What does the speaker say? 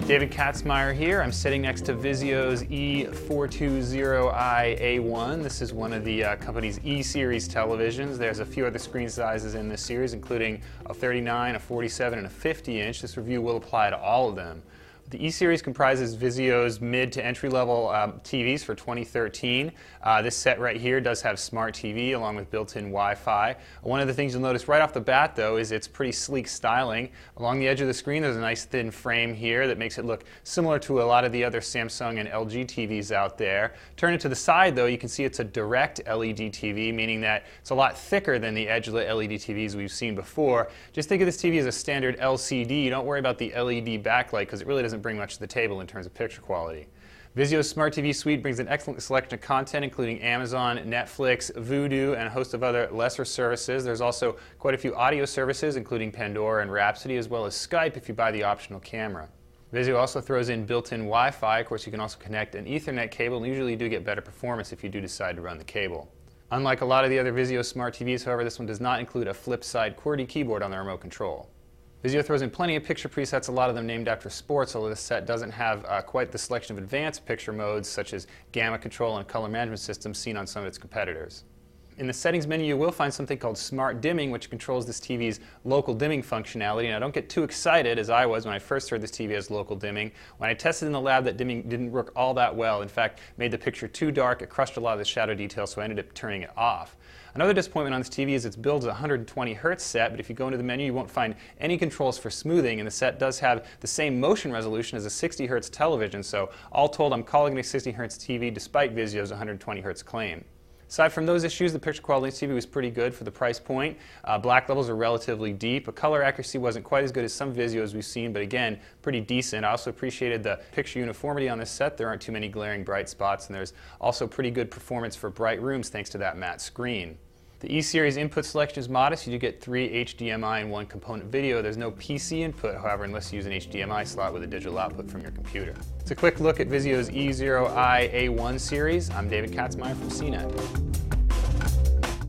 David Katzmeyer here. I'm sitting next to Vizio's E420i-A1. This is one of the company's E-series televisions. There's a few other screen sizes in this series, including a 39, a 47, and a 50-inch. This review will apply to all of them. The E-series comprises Vizio's mid to entry-level TVs for 2013. This set right here does have smart TV along with built-in Wi-Fi. One of the things you'll notice right off the bat, though, is its pretty sleek styling. Along the edge of the screen, there's a nice thin frame here that makes it look similar to a lot of the other Samsung and LG TVs out there. Turn it to the side, though, you can see it's a direct LED TV, meaning that it's a lot thicker than the edge-lit LED TVs we've seen before. Just think of this TV as a standard LCD. Don't worry about the LED backlight because it really doesn't bring much to the table in terms of picture quality. Vizio's Smart TV suite brings an excellent selection of content, including Amazon, Netflix, Vudu, and a host of other lesser services. There's also quite a few audio services, including Pandora and Rhapsody, as well as Skype if you buy the optional camera. Vizio also throws in built-in Wi-Fi. Of course, you can also connect an Ethernet cable, and usually you do get better performance if you do decide to run the cable. Unlike a lot of the other Vizio Smart TVs, however, this one does not include a flip-side QWERTY keyboard on the remote control. Vizio throws in plenty of picture presets, a lot of them named after sports, although this set doesn't have quite the selection of advanced picture modes such as gamma control and color management systems seen on some of its competitors. In the settings menu, you will find something called Smart Dimming, which controls this TV's local dimming functionality. Now, don't get too excited, as I was when I first heard this TV has local dimming. When I tested in the lab, that dimming didn't work all that well. In fact, made the picture too dark. It crushed a lot of the shadow details, so I ended up turning it off. Another disappointment on this TV is its build is a 120 Hz set, but if you go into the menu, you won't find any controls for smoothing, and the set does have the same motion resolution as a 60 Hz television, so all told, I'm calling it a 60 Hz TV despite Vizio's 120 Hz claim. Aside from those issues, the picture quality of this TV was pretty good for the price point. Black levels are relatively deep. Color accuracy wasn't quite as good as some Vizios we've seen, but again, pretty decent. I also appreciated the picture uniformity on this set. There aren't too many glaring bright spots, and there's also pretty good performance for bright rooms thanks to that matte screen. The E-series input selection is modest. You do get 3 HDMI and 1 component video. There's no PC input, however, unless you use an HDMI slot with a digital output from your computer. It's a quick look at Vizio's E0i-A1 series. I'm David Katzmeyer from CNET.